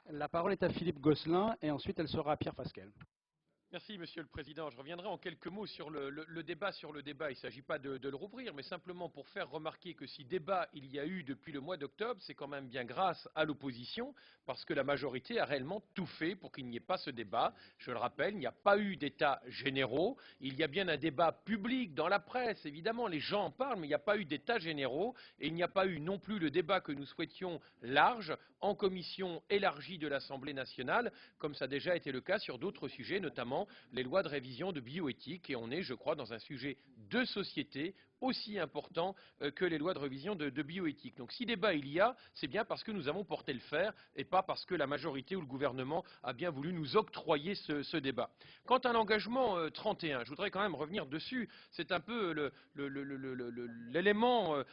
La parole est à Philippe Gosselin et ensuite elle sera à Pierre Fasquelle. Merci, Monsieur le Président. Je reviendrai en quelques mots sur le débat sur le débat. Il ne s'agit pas de le rouvrir, mais simplement pour faire remarquer que si débat il y a eu depuis le mois d'octobre, c'est quand même bien grâce à l'opposition, parce que la majorité a réellement tout fait pour qu'il n'y ait pas ce débat. Je le rappelle, il n'y a pas eu d'états généraux. Il y a bien un débat public dans la presse, évidemment, les gens en parlent, mais il n'y a pas eu d'états généraux et il n'y a pas eu non plus le débat que nous souhaitions large en commission élargie de l'Assemblée nationale, comme ça a déjà été le cas sur d'autres sujets, notamment les lois de révision de bioéthique. Et on est, je crois, dans un sujet de société aussi important que les lois de révision de bioéthique. Donc si débat il y a, c'est bien parce que nous avons porté le fer et pas parce que la majorité ou le gouvernement a bien voulu nous octroyer ce débat. Quant à l'engagement 31, je voudrais quand même revenir dessus. C'est un peu l'élément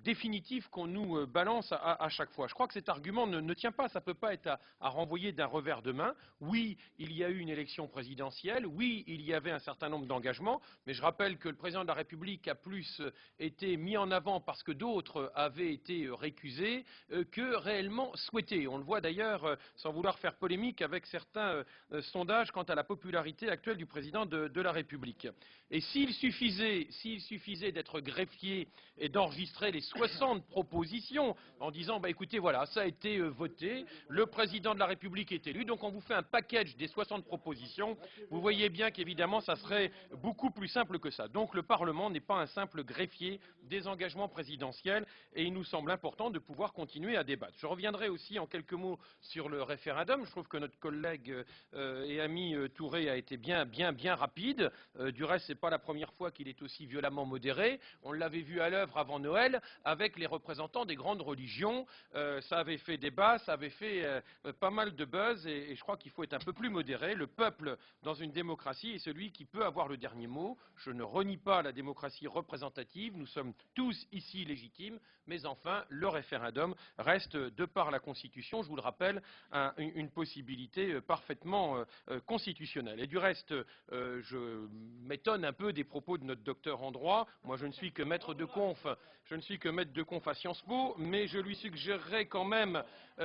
définitif qu'on nous balance à chaque fois. Je crois que cet argument ne tient pas, ça ne peut pas être à renvoyer d'un revers de main. Oui, il y a eu une élection présidentielle, oui, il y avait un certain nombre d'engagements, mais je rappelle que le président de la République a plus été mis en avant parce que d'autres avaient été récusés que réellement souhaités. On le voit d'ailleurs, sans vouloir faire polémique, avec certains sondages quant à la popularité actuelle du président de la République. Et s'il suffisait d'être greffier et d'enregistrer les 60 propositions en disant bah, écoutez, voilà, ça a été voté, le président de la République est élu, donc on vous fait un package des 60 propositions, vous voyez bien qu'évidemment ça serait beaucoup plus simple que ça. Donc le Parlement n'est pas un simple greffier des engagements présidentiels et il nous semble important de pouvoir continuer à débattre. Je reviendrai aussi en quelques mots sur le référendum. Je trouve que notre collègue et ami Touré a été bien rapide. Du reste, ce n'est pas la première fois qu'il est aussi violemment modéré. On l'avait vu à l'œuvre avant Noël avec les représentants des grandes religions. Ça avait fait débat, ça avait fait pas mal de buzz et je crois qu'il faut être un peu plus modéré. Le peuple, dans une démocratie, est celui qui peut avoir le dernier mot. Je ne renie pas la démocratie représentative, nous sommes tous ici légitimes, mais enfin, le référendum reste, de par la Constitution, je vous le rappelle, une possibilité parfaitement constitutionnelle. Et du reste, je m'étonne un peu des propos de notre docteur en droit. Moi, je ne suis que maître de conf à Sciences Po, mais je lui suggérerais quand même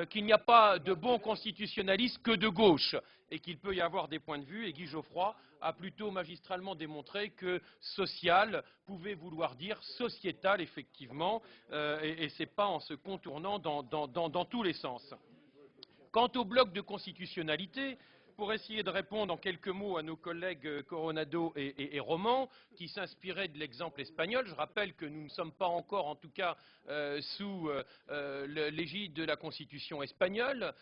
qu'il n'y a pas de bons constitutionnalistes que de gauche et qu'il peut y avoir des points de vue. Et Guy Geoffroy a plutôt magistralement démontré que social pouvait vouloir dire sociétal, effectivement, et ce n'est pas en se contournant dans tous les sens. Quant au bloc de constitutionnalité, pour essayer de répondre en quelques mots à nos collègues Coronado et Roman, qui s'inspiraient de l'exemple espagnol, je rappelle que nous ne sommes pas encore, en tout cas, sous l'égide de la Constitution espagnole.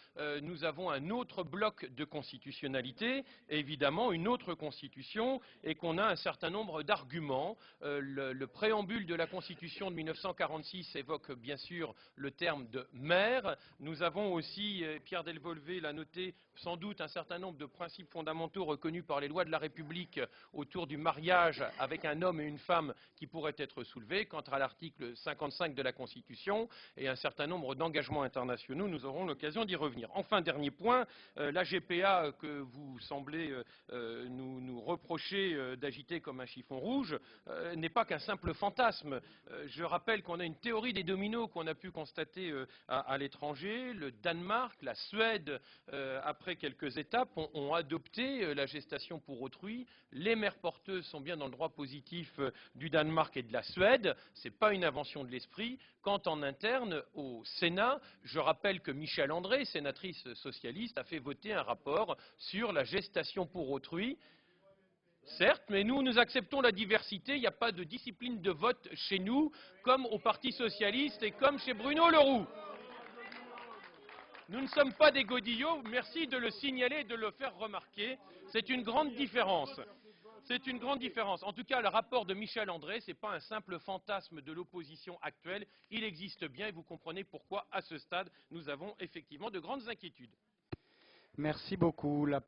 Nous avons un autre bloc de constitutionnalité, évidemment une autre Constitution, et qu'on a un certain nombre d'arguments. Le préambule de la Constitution de 1946 évoque bien sûr le terme de maire. Nous avons aussi, Pierre Delvolvé l'a noté, sans doute un certain nombre de principes fondamentaux reconnus par les lois de la République autour du mariage avec un homme et une femme qui pourraient être soulevés. Quant à l'article 55 de la Constitution et un certain nombre d'engagements internationaux, nous aurons l'occasion d'y revenir. Enfin, dernier point, la GPA que vous semblez nous reprocher d'agiter comme un chiffon rouge n'est pas qu'un simple fantasme. Je rappelle qu'on a une théorie des dominos qu'on a pu constater à l'étranger. Le Danemark, la Suède, après quelques étapes, ont adopté la gestation pour autrui. Les mères porteuses sont bien dans le droit positif du Danemark et de la Suède. Ce n'est pas une invention de l'esprit. Quant en interne, au Sénat, je rappelle que Michèle André, sénatrice socialiste, a fait voter un rapport sur la gestation pour autrui. Certes, mais nous acceptons la diversité. Il n'y a pas de discipline de vote chez nous, comme au Parti socialiste et comme chez Bruno Le Roux. Nous ne sommes pas des godillots, merci de le signaler et de le faire remarquer. C'est une grande différence. C'est une grande différence. En tout cas, le rapport de Michèle André, ce n'est pas un simple fantasme de l'opposition actuelle. Il existe bien et vous comprenez pourquoi, à ce stade, nous avons effectivement de grandes inquiétudes. Merci beaucoup.